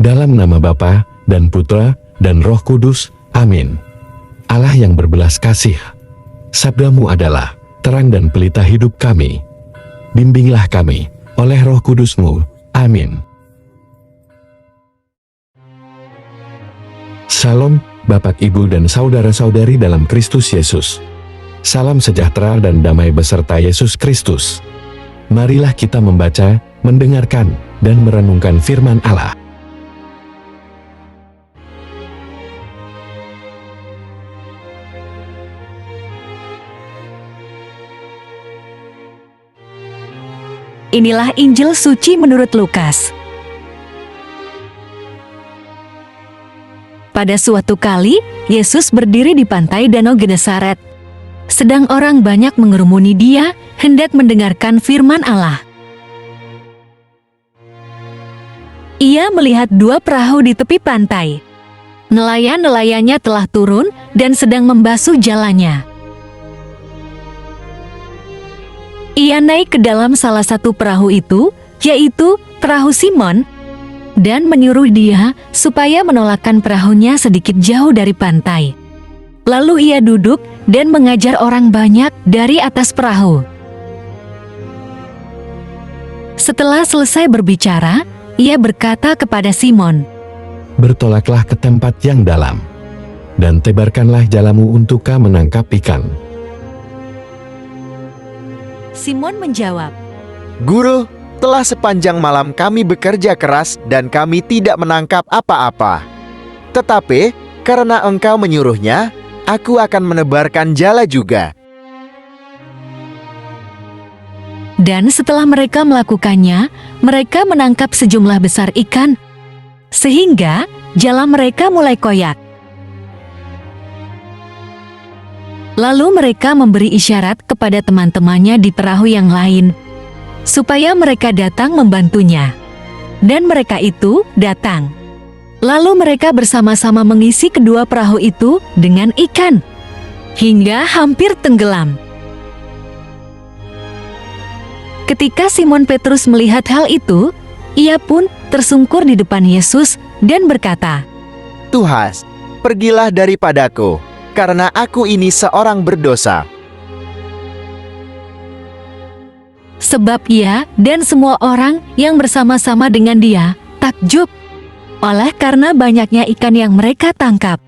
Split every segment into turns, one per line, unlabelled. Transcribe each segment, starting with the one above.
Dalam nama Bapa dan Putra dan Roh Kudus. Amin. Allah yang berbelas kasih, sabda-Mu adalah terang dan pelita hidup kami. Bimbinglah kami oleh Roh Kudus-Mu. Amin. Salam, Bapak, Ibu, dan saudara-saudari dalam Kristus Yesus. Salam sejahtera dan damai beserta Yesus Kristus. Marilah kita membaca, mendengarkan, dan merenungkan firman Allah.
Inilah Injil suci menurut Lukas. Pada suatu kali, Yesus berdiri di pantai Danau Genesaret. Sedang orang banyak mengerumuni Dia, hendak mendengarkan firman Allah. Ia melihat 2 perahu di tepi pantai. Nelayan-nelayannya telah turun dan sedang membasuh jalannya. Ia naik ke dalam salah satu perahu itu, yaitu perahu Simon, dan menyuruh dia supaya menolakkan perahunya sedikit jauh dari pantai. Lalu ia duduk dan mengajar orang banyak dari atas perahu. Setelah selesai berbicara, ia berkata kepada Simon,
Bertolaklah ke tempat yang dalam, dan tebarkanlah jalamu untuk menangkap ikan.
Simon menjawab,
Guru, telah sepanjang malam kami bekerja keras dan kami tidak menangkap apa-apa. Tetapi, karena Engkau menyuruhnya, aku akan menebarkan jala juga.
Dan setelah mereka melakukannya, mereka menangkap sejumlah besar ikan, sehingga jala mereka mulai koyak. Lalu mereka memberi isyarat kepada teman-temannya di perahu yang lain, supaya mereka datang membantunya. Dan mereka itu datang. Lalu mereka bersama-sama mengisi kedua perahu itu dengan ikan, hingga hampir tenggelam. Ketika Simon Petrus melihat hal itu, ia pun tersungkur di depan Yesus dan berkata,
Tuhan, pergilah daripadaku, karena aku ini seorang berdosa.
Sebab ia dan semua orang yang bersama-sama dengan dia takjub oleh karena banyaknya ikan yang mereka tangkap.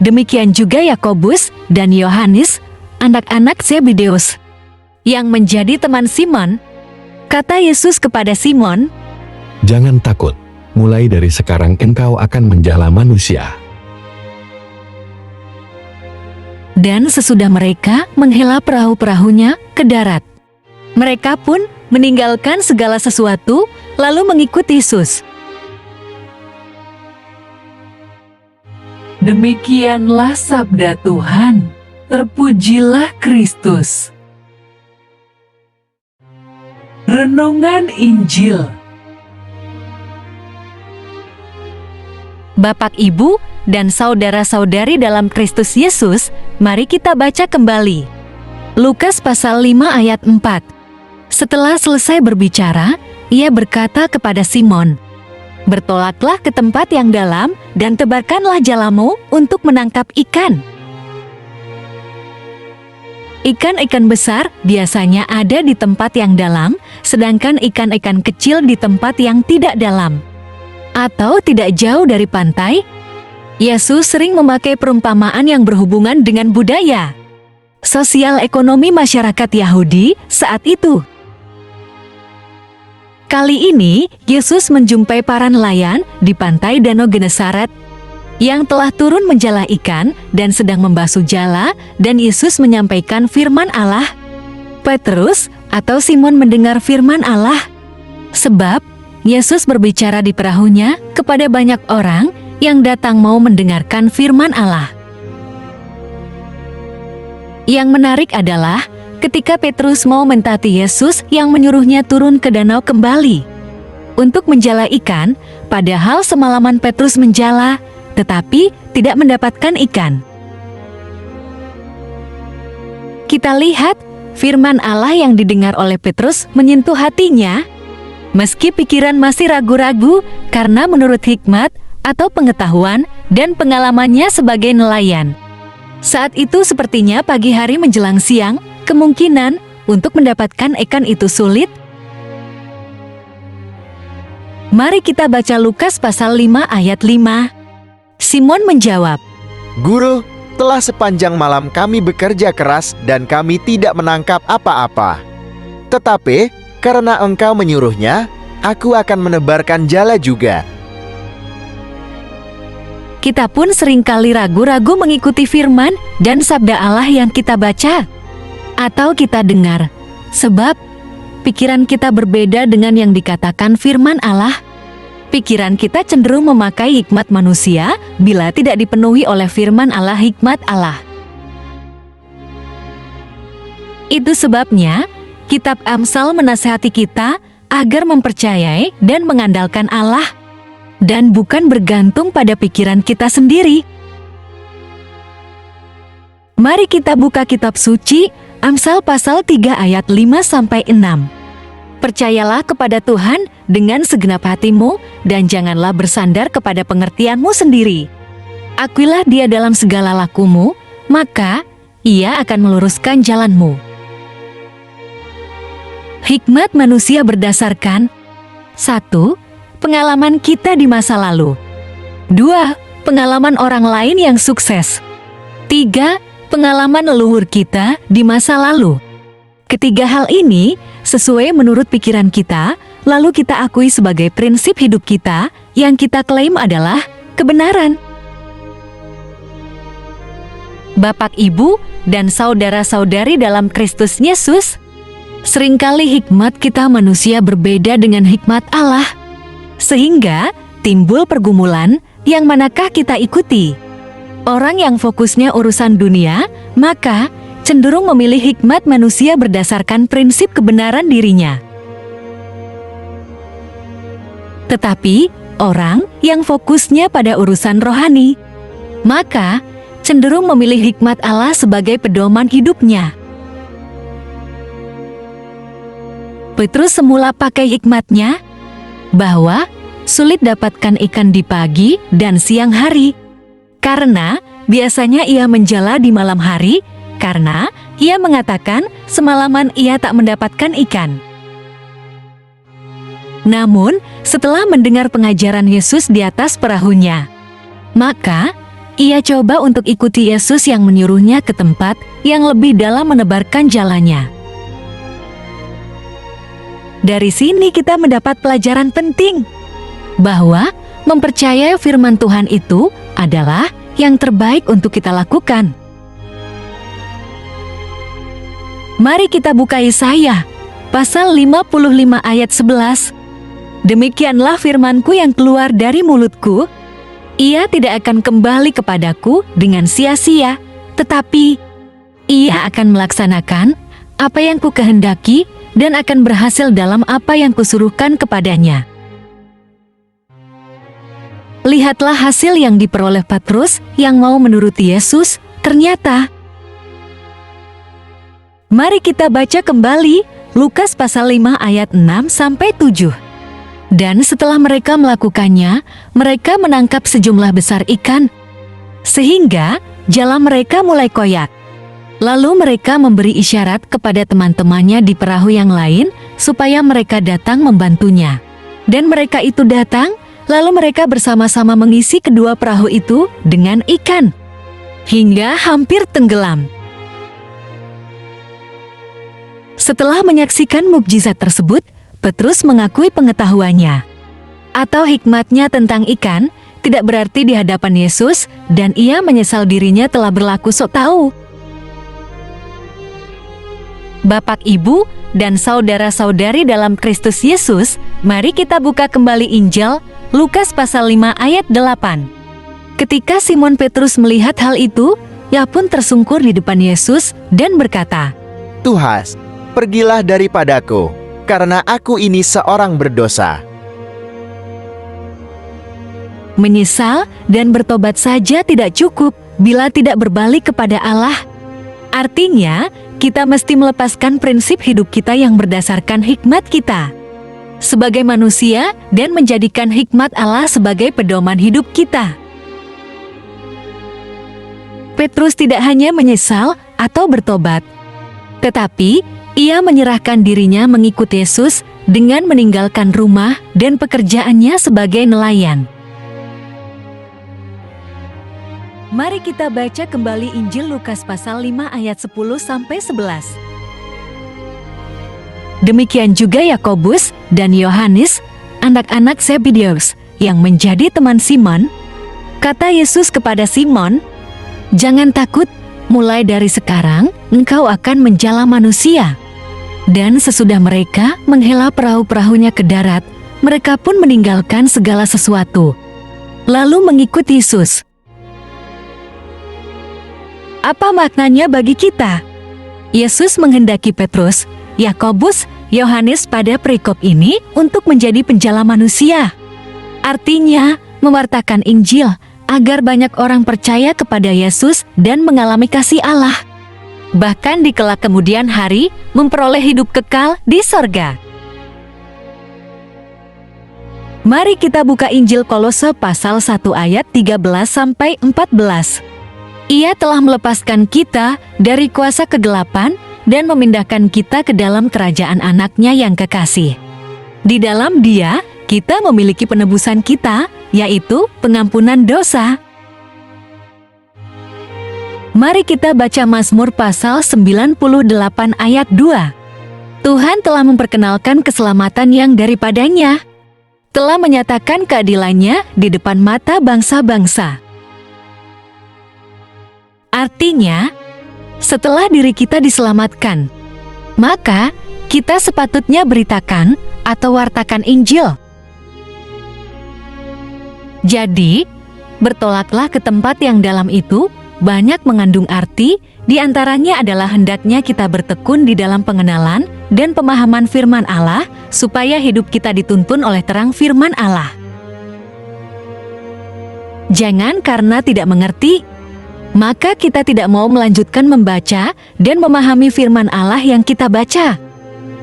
Demikian juga Yakobus dan Yohanes, anak-anak Zebedeus, yang menjadi teman Simon. Kata Yesus kepada Simon,
Jangan takut, mulai dari sekarang engkau akan menjala manusia.
Dan sesudah mereka menghela perahu-perahunya ke darat, mereka pun meninggalkan segala sesuatu, lalu mengikuti Yesus.
Demikianlah sabda Tuhan. Terpujilah Kristus. Renungan Injil.
Bapak, Ibu, dan saudara-saudari dalam Kristus Yesus, mari kita baca kembali. Lukas pasal 5 ayat 4. Setelah selesai berbicara, ia berkata kepada Simon, Bertolaklah ke tempat yang dalam dan tebarkanlah jalamu untuk menangkap ikan. Ikan-ikan besar biasanya ada di tempat yang dalam, sedangkan ikan-ikan kecil di tempat yang tidak dalam, atau tidak jauh dari pantai. Yesus sering memakai perumpamaan yang berhubungan dengan budaya, sosial ekonomi masyarakat Yahudi saat itu. Kali ini, Yesus menjumpai para nelayan di pantai Danau Genesaret yang telah turun menjala ikan dan sedang membasuh jala, dan Yesus menyampaikan firman Allah. Petrus atau Simon mendengar firman Allah, sebab Yesus berbicara di perahunya kepada banyak orang yang datang mau mendengarkan firman Allah. Yang menarik adalah ketika Petrus mau mentaati Yesus yang menyuruhnya turun ke danau kembali untuk menjala ikan, padahal semalaman Petrus menjala, tetapi tidak mendapatkan ikan. Kita lihat firman Allah yang didengar oleh Petrus menyentuh hatinya. Meski pikiran masih ragu-ragu karena menurut hikmat atau pengetahuan dan pengalamannya sebagai nelayan. Saat itu sepertinya pagi hari menjelang siang, kemungkinan untuk mendapatkan ikan itu sulit. Mari kita baca Lukas pasal 5 ayat 5. Simon menjawab,
Guru, telah sepanjang malam kami bekerja keras dan kami tidak menangkap apa-apa. Tetapi karena engkau menyuruhnya, aku akan menebarkan jala juga.
kita pun seringkali ragu-ragu mengikuti firman dan sabda Allah yang kita baca atau kita dengar, sebab pikiran kita berbeda dengan yang dikatakan firman Allah. Pikiran kita cenderung memakai hikmat manusia bila tidak dipenuhi oleh firman Allah, hikmat Allah. Itu sebabnya kitab Amsal menasihati kita agar mempercayai dan mengandalkan Allah dan bukan bergantung pada pikiran kita sendiri. Mari kita buka kitab suci Amsal pasal 3 ayat 5-6. Percayalah kepada Tuhan dengan segenap hatimu dan janganlah bersandar kepada pengertianmu sendiri. Akuilah Dia dalam segala lakumu, maka Ia akan meluruskan jalanmu. Hikmat manusia berdasarkan 1. Pengalaman kita di masa lalu. 2. Pengalaman orang lain yang sukses. 3. Pengalaman leluhur kita di masa lalu. Ketiga hal ini sesuai menurut pikiran kita, lalu kita akui sebagai prinsip hidup kita yang kita klaim adalah kebenaran. Bapak, Ibu, dan saudara-saudari dalam Kristus Yesus, seringkali hikmat kita manusia berbeda dengan hikmat Allah, sehingga timbul pergumulan yang manakah kita ikuti. Orang yang fokusnya urusan dunia, maka cenderung memilih hikmat manusia berdasarkan prinsip kebenaran dirinya. Tetapi, orang yang fokusnya pada urusan rohani, maka cenderung memilih hikmat Allah sebagai pedoman hidupnya. Petrus semula pakai hikmatnya, bahwa sulit dapatkan ikan di pagi dan siang hari, karena biasanya ia menjala di malam hari, karena ia mengatakan semalaman ia tak mendapatkan ikan. Namun, setelah mendengar pengajaran Yesus di atas perahunya, maka ia coba untuk ikuti Yesus yang menyuruhnya ke tempat yang lebih dalam menebarkan jalannya. Dari sini kita mendapat pelajaran penting, bahwa mempercayai firman Tuhan itu adalah yang terbaik untuk kita lakukan. Mari kita buka Yesaya, pasal 55 ayat 11. Demikianlah firmanku yang keluar dari mulutku, ia tidak akan kembali kepadaku dengan sia-sia, tetapi ia akan melaksanakan apa yang kukehendaki dan akan berhasil dalam apa yang kusuruhkan kepadanya. Lihatlah hasil yang diperoleh Petrus yang mau menuruti Yesus, ternyata. Mari kita baca kembali Lukas pasal 5 ayat 6-7. Dan setelah mereka melakukannya, mereka menangkap sejumlah besar ikan, sehingga jala mereka mulai koyak. Lalu mereka memberi isyarat kepada teman-temannya di perahu yang lain supaya mereka datang membantunya. Dan mereka itu datang, lalu mereka bersama-sama mengisi kedua perahu itu dengan ikan, hingga hampir tenggelam. Setelah menyaksikan mukjizat tersebut, Petrus mengakui pengetahuannya atau hikmatnya tentang ikan tidak berarti di hadapan Yesus, dan ia menyesal dirinya telah berlaku sok tahu. Bapak, Ibu, dan saudara-saudari dalam Kristus Yesus, mari kita buka kembali Injil Lukas pasal 5 ayat 8. Ketika Simon Petrus melihat hal itu, ia pun tersungkur di depan Yesus dan berkata,
Tuhan, pergilah daripadaku, karena aku ini seorang berdosa.
Menyesal dan bertobat saja tidak cukup bila tidak berbalik kepada Allah. Artinya, kita mesti melepaskan prinsip hidup kita yang berdasarkan hikmat kita. sebagai manusia dan menjadikan hikmat Allah sebagai pedoman hidup kita. Petrus tidak hanya menyesal atau bertobat, tetapi ia menyerahkan dirinya mengikut Yesus dengan meninggalkan rumah dan pekerjaannya sebagai nelayan. Mari kita baca kembali Injil Lukas pasal 5 ayat 10-11. Demikian juga Yakobus dan Yohanes, anak-anak Zebedeus, yang menjadi teman Simon. Kata Yesus kepada Simon, "Jangan takut, mulai dari sekarang engkau akan menjala manusia." Dan sesudah mereka menghela perahu-perahunya ke darat, mereka pun meninggalkan segala sesuatu, lalu mengikut Yesus. Apa maknanya bagi kita? Yesus menghendaki Petrus, Yakobus, Yohanes pada perikop ini untuk menjadi penjala manusia. Artinya, mewartakan Injil agar banyak orang percaya kepada Yesus dan mengalami kasih Allah. Bahkan di kelak kemudian hari, memperoleh hidup kekal di sorga. Mari kita buka Injil Kolose pasal 1 ayat 13-14. Ia telah melepaskan kita dari kuasa kegelapan dan memindahkan kita ke dalam kerajaan Anak-Nya yang kekasih. Di dalam Dia, kita memiliki penebusan kita, yaitu pengampunan dosa. Mari kita baca Mazmur pasal 98 ayat 2. Tuhan telah memperkenalkan keselamatan yang daripadanya, telah menyatakan keadilannya di depan mata bangsa-bangsa. Artinya, setelah diri kita diselamatkan, maka kita sepatutnya beritakan atau wartakan Injil. Jadi, bertolaklah ke tempat yang dalam itu banyak mengandung arti, di antaranya adalah hendaknya kita bertekun di dalam pengenalan dan pemahaman firman Allah, supaya hidup kita dituntun oleh terang firman Allah. Jangan karena tidak mengerti, maka kita tidak mau melanjutkan membaca dan memahami firman Allah yang kita baca.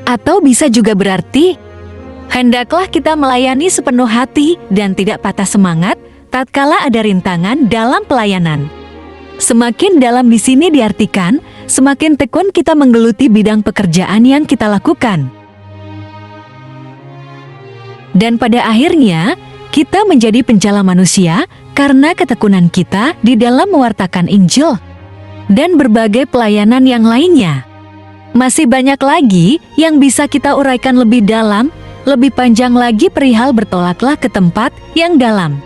Atau bisa juga berarti, hendaklah kita melayani sepenuh hati dan tidak patah semangat tatkala ada rintangan dalam pelayanan. Semakin dalam di sini diartikan, semakin tekun kita menggeluti bidang pekerjaan yang kita lakukan. Dan pada akhirnya, kita menjadi penjala manusia karena ketekunan kita di dalam mewartakan Injil dan berbagai pelayanan yang lainnya. Masih banyak lagi yang bisa kita uraikan lebih dalam, lebih panjang lagi perihal bertolaklah ke tempat yang dalam.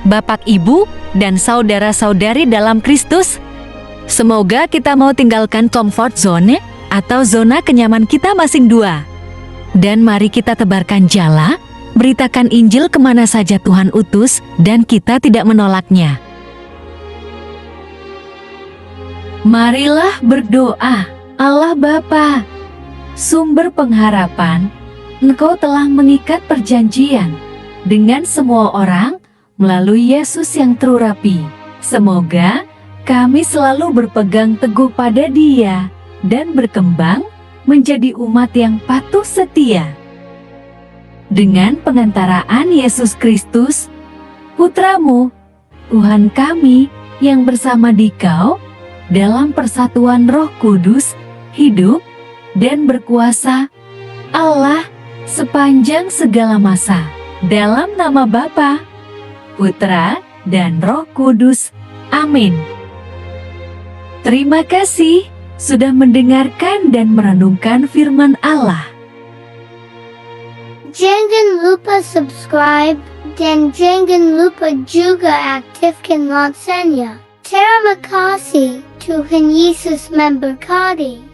Bapak, Ibu, dan saudara-saudari dalam Kristus, semoga kita mau tinggalkan comfort zone atau zona kenyaman kita masing dua. Dan mari kita tebarkan jala, beritakan Injil kemana saja Tuhan utus, dan kita tidak menolaknya.
Marilah berdoa. Allah Bapa, sumber pengharapan, Engkau telah mengikat perjanjian dengan semua orang melalui Yesus yang terurapi. Semoga kami selalu berpegang teguh pada Dia dan berkembang menjadi umat yang patuh setia. Dengan pengantaraan Yesus Kristus, Putra-Mu, Tuhan kami yang bersama Dikau dalam persatuan Roh Kudus, hidup dan berkuasa Allah sepanjang segala masa. Dalam nama Bapa, Putra, dan Roh Kudus. Amin. Terima kasih sudah mendengarkan dan merenungkan firman Allah.
Jangan lupa subscribe dan jangan lupa juga aktifkan loncengnya. Terima kasih, Tuhan Yesus memberkati.